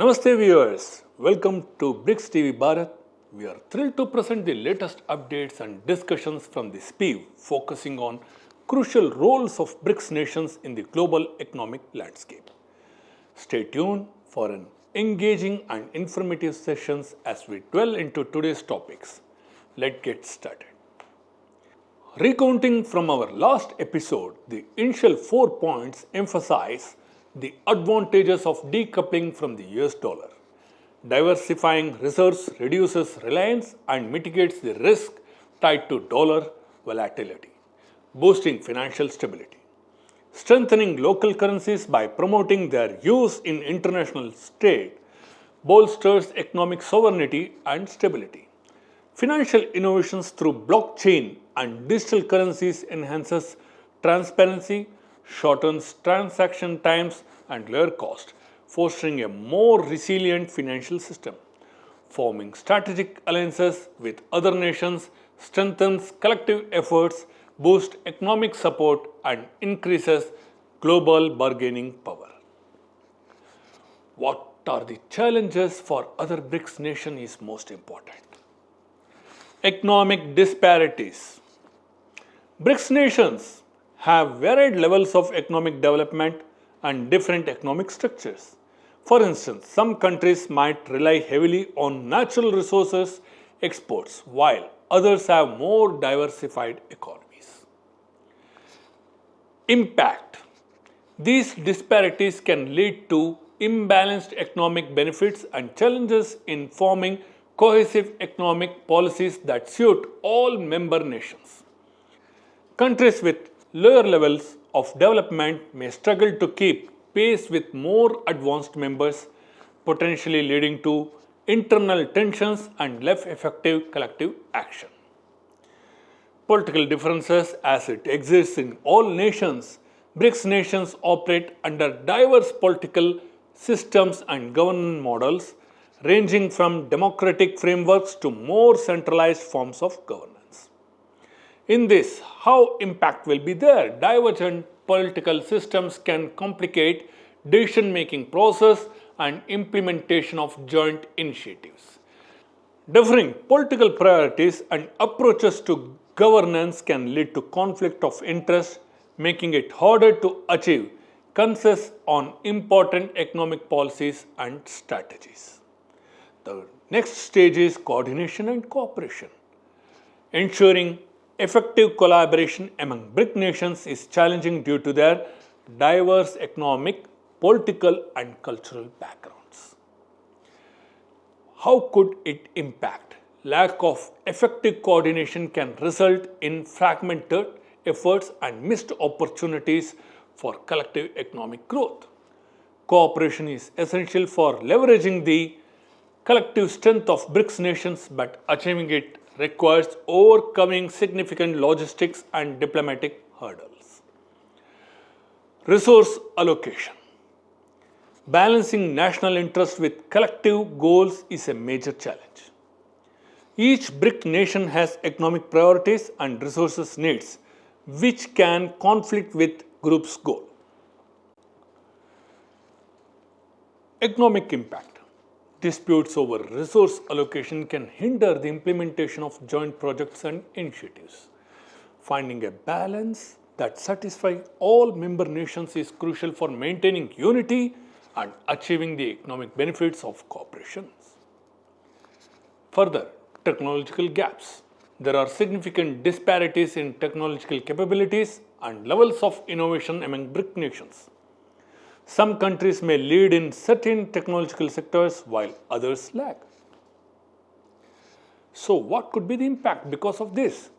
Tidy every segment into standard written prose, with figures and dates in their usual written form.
Namaste viewers, welcome to BRICS TV Bharat. We are thrilled to present the latest updates and discussions from the SPIEF focusing on crucial roles of BRICS nations in the global economic landscape. Stay tuned for an engaging and informative sessions as we dwell into today's topics. Let's get started. Recounting from our last episode, the initial 4 points emphasize the advantages of decoupling from the US dollar. Diversifying reserves reduces reliance and mitigates the risk tied to dollar volatility, boosting financial stability. Strengthening local currencies by promoting their use in international trade bolsters economic sovereignty and stability. Financial innovations through blockchain and digital currencies enhances transparency, shortens transaction times and lower cost, fostering a more resilient financial system. Forming strategic alliances with other nations strengthens collective efforts, boosts economic support and increases global bargaining power. What are the challenges for other BRICS nations is most important. Economic disparities. BRICS nations have varied levels of economic development and different economic structures. For instance, some countries might rely heavily on natural resources exports, while others have more diversified economies. Impact. These disparities can lead to imbalanced economic benefits and challenges in forming cohesive economic policies that suit all member nations. Countries with lower levels of development may struggle to keep pace with more advanced members, potentially leading to internal tensions and less effective collective action. Political differences as it exists in all nations. BRICS nations operate under diverse political systems and governance models, ranging from democratic frameworks to more centralized forms of governance. In this, how impact will be there? Divergent political systems can complicate decision-making process and implementation of joint initiatives. Differing political priorities and approaches to governance can lead to conflict of interest, making it harder to achieve consensus on important economic policies and strategies. The next stage is coordination and cooperation. Ensuring effective collaboration among BRIC nations is challenging due to their diverse economic, political and cultural backgrounds. How could it impact? Lack of effective coordination can result in fragmented efforts and missed opportunities for collective economic growth. Cooperation is essential for leveraging the collective strength of BRICS nations, but achieving it requires overcoming significant logistics and diplomatic hurdles. Resource allocation. Balancing national interests with collective goals is a major challenge. Each BRIC nation has economic priorities and resources needs, which can conflict with group's goal. Economic impact. Disputes over resource allocation can hinder the implementation of joint projects and initiatives. Finding a balance that satisfies all member nations is crucial for maintaining unity and achieving the economic benefits of cooperation. Further, technological gaps. There are significant disparities in technological capabilities and levels of innovation among BRIC nations. Some countries may lead in certain technological sectors while others lag. So what could be the impact because of this?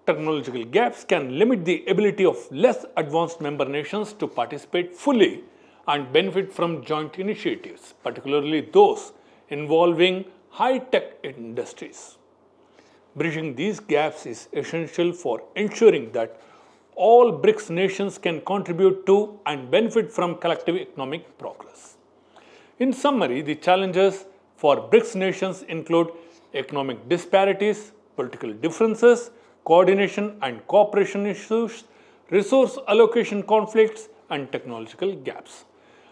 Technological gaps can limit the ability of less advanced member nations to participate fully and benefit from joint initiatives, particularly those involving high-tech industries. Bridging these gaps is essential for ensuring that all BRICS nations can contribute to and benefit from collective economic progress. In summary, the challenges for BRICS nations include economic disparities, political differences, coordination and cooperation issues, resource allocation conflicts, and technological gaps.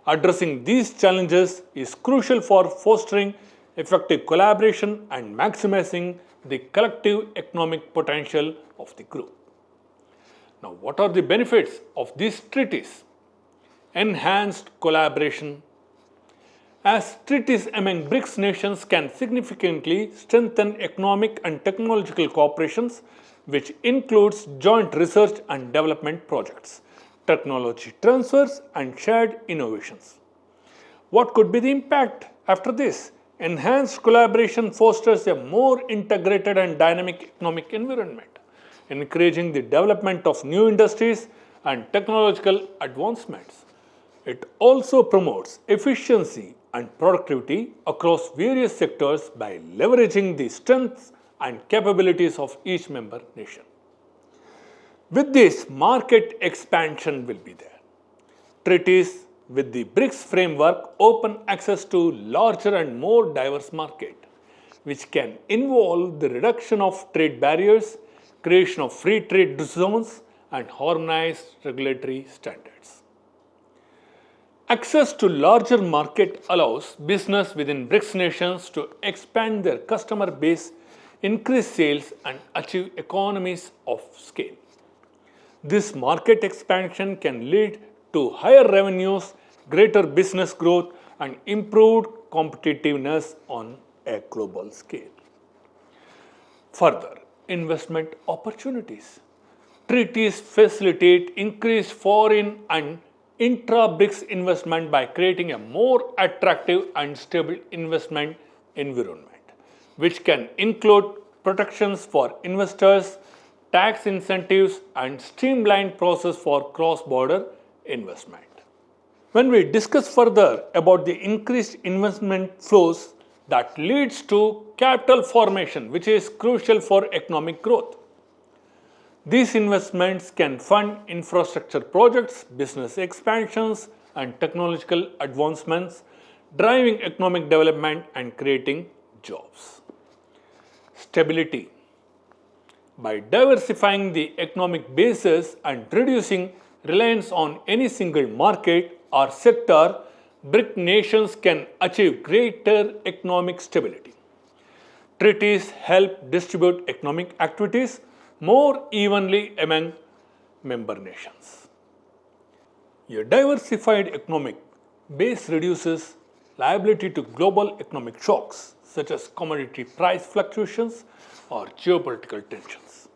Addressing these challenges is crucial for fostering effective collaboration and maximizing the collective economic potential of the group. Now, what are the benefits of these treaties? Enhanced collaboration. As treaties among BRICS nations can significantly strengthen economic and technological cooperations, which includes joint research and development projects, technology transfers, and shared innovations. What could be the impact after this? Enhanced collaboration fosters a more integrated and dynamic economic environment, encouraging the development of new industries and technological advancements. It also promotes efficiency and productivity across various sectors by leveraging the strengths and capabilities of each member nation. With this, market expansion will be there. Treaties with the BRICS framework open access to larger and more diverse market, which can involve the reduction of trade barriers, creation of free trade zones, and harmonized regulatory standards. Access to larger market allows business within BRICS nations to expand their customer base, increase sales, and achieve economies of scale. This market expansion can lead to higher revenues, greater business growth, and improved competitiveness on a global scale. Further, investment opportunities. Treaties facilitate increased foreign and intra-BRICS investment by creating a more attractive and stable investment environment, which can include protections for investors, tax incentives, and streamlined process for cross-border investment. When we discuss further about the increased investment flows that leads to capital formation, which is crucial for economic growth. These investments can fund infrastructure projects, business expansions, and technological advancements, driving economic development and creating jobs. Stability. By diversifying the economic basis and reducing reliance on any single market or sector, BRIC nations can achieve greater economic stability. Treaties help distribute economic activities more evenly among member nations. A diversified economic base reduces liability to global economic shocks such as commodity price fluctuations or geopolitical tensions.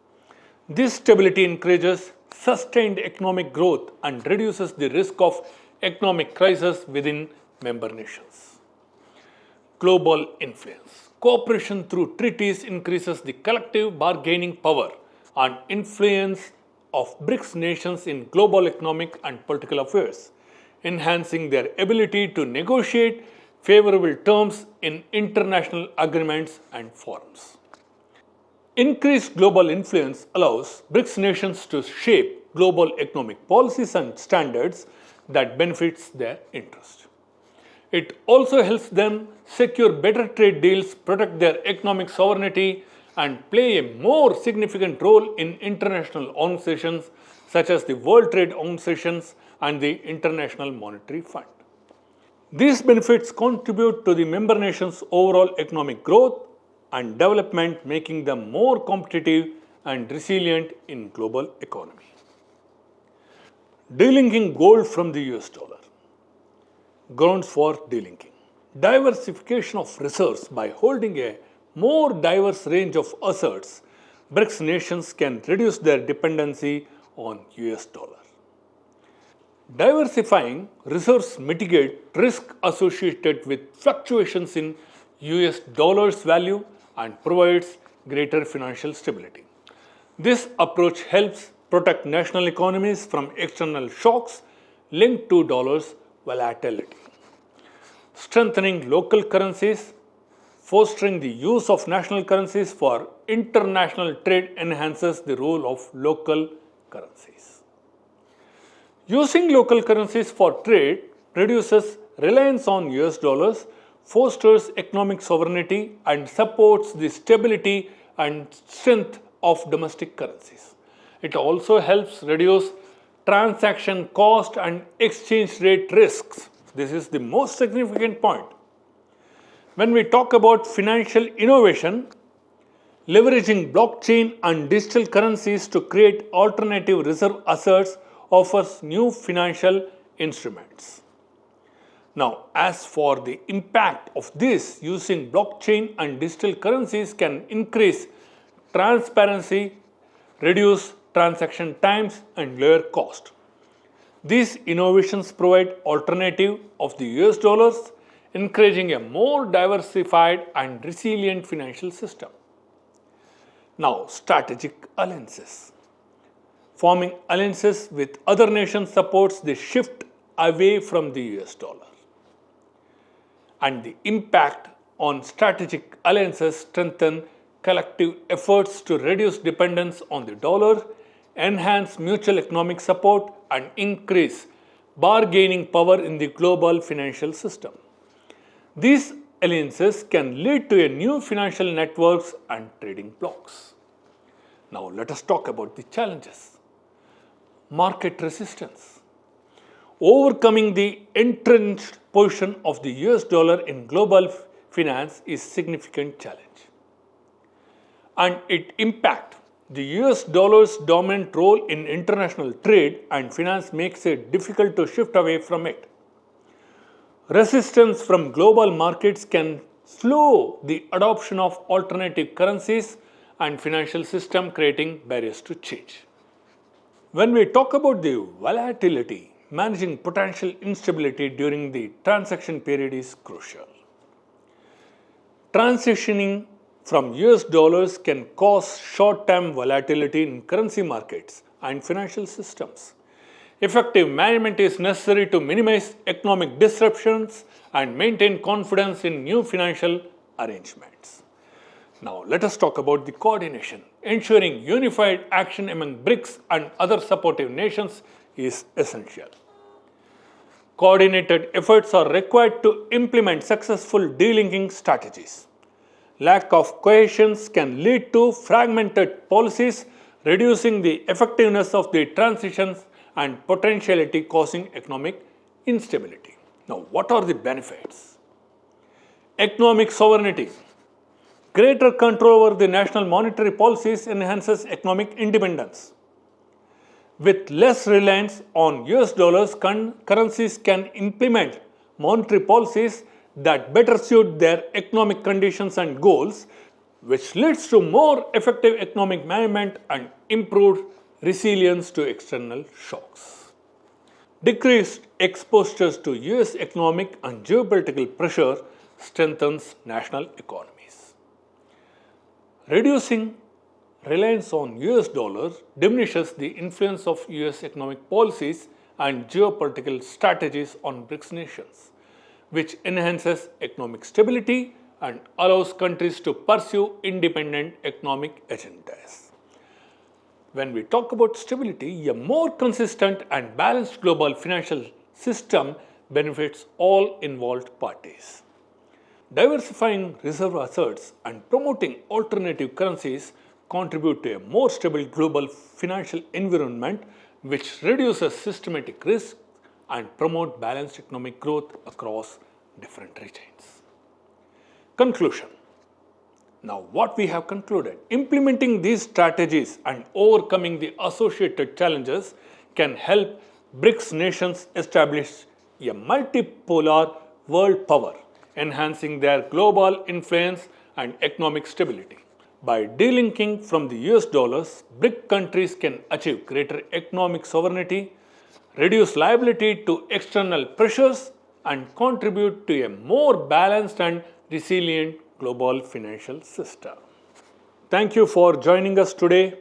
This stability encourages sustained economic growth and reduces the risk of economic crisis within member nations. Global influence. Cooperation through treaties increases the collective bargaining power and influence of BRICS nations in global economic and political affairs, enhancing their ability to negotiate favorable terms in international agreements and forums. Increased global influence allows BRICS nations to shape global economic policies and standards that benefits their interest. It also helps them secure better trade deals, protect their economic sovereignty, and play a more significant role in international organizations such as the World Trade Organizations and the International Monetary Fund. These benefits contribute to the member nations' overall economic growth and development, making them more competitive and resilient in global economy. Delinking gold from the US dollar. Grounds for delinking. Diversification of reserves. By holding a more diverse range of assets, BRICS nations can reduce their dependency on US dollar. Diversifying reserves mitigate risk associated with fluctuations in US dollar's value and provides greater financial stability. This approach helps protect national economies from external shocks linked to dollar's volatility. Strengthening local currencies. Fostering the use of national currencies for international trade enhances the role of local currencies. Using local currencies for trade reduces reliance on US dollars, fosters economic sovereignty, and supports the stability and strength of domestic currencies. It also helps reduce transaction cost and exchange rate risks This is the most significant point. When we talk about financial innovation, leveraging blockchain and digital currencies to create alternative reserve assets offers new financial instruments. Now, as for the impact of this, using blockchain and digital currencies can increase transparency, reduce transaction times, and lower cost. These innovations provide alternative of the US dollars, encouraging a more diversified and resilient financial system. Now, strategic alliances. Forming alliances with other nations supports the shift away from the US dollar. And the impact on strategic alliances strengthen collective efforts to reduce dependence on the dollar, enhance mutual economic support, and increase bargaining power in the global financial system. These alliances can lead to a new financial networks and trading blocks. Now let us talk about the challenges. Market resistance. Overcoming the entrenched position of the US dollar in global finance is a significant challenge. And its impact, the US dollar's dominant role in international trade and finance makes it difficult to shift away from it. Resistance from global markets can slow the adoption of alternative currencies and financial system, creating barriers to change. When we talk about the volatility, managing potential instability during the transaction period is crucial. Transitioning from US dollars can cause short-term volatility in currency markets and financial systems. Effective management is necessary to minimize economic disruptions and maintain confidence in new financial arrangements. Now, let us talk about the coordination. Ensuring unified action among BRICS and other supportive nations is essential. Coordinated efforts are required to implement successful delinking strategies. Lack of cohesion can lead to fragmented policies, reducing the effectiveness of the transitions and potentiality causing economic instability. Now, what are the benefits? Economic sovereignty. Greater control over the national monetary policies enhances economic independence. With less reliance on US dollars, currencies can implement monetary policies that better suit their economic conditions and goals, which leads to more effective economic management and improved resilience to external shocks. Decreased exposures to US economic and geopolitical pressure strengthens national economies. Reducing reliance on US dollar diminishes the influence of US economic policies and geopolitical strategies on BRICS nations, which enhances economic stability and allows countries to pursue independent economic agendas. When we talk about stability, a more consistent and balanced global financial system benefits all involved parties. Diversifying reserve assets and promoting alternative currencies contribute to a more stable global financial environment, which reduces systematic risk and promote balanced economic growth across different regions. Conclusion. Now, what we have concluded, implementing these strategies and overcoming the associated challenges can help BRICS nations establish a multipolar world power, enhancing their global influence and economic stability. By delinking from the US dollars, BRIC countries can achieve greater economic sovereignty, reduce liability to external pressures, and contribute to a more balanced and resilient global financial system. Thank you for joining us today.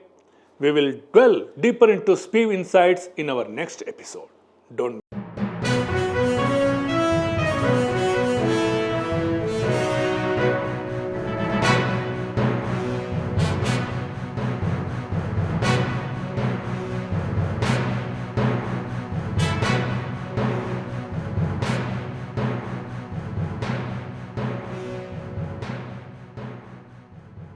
We will delve deeper into SPIEF insights in our next episode. Don't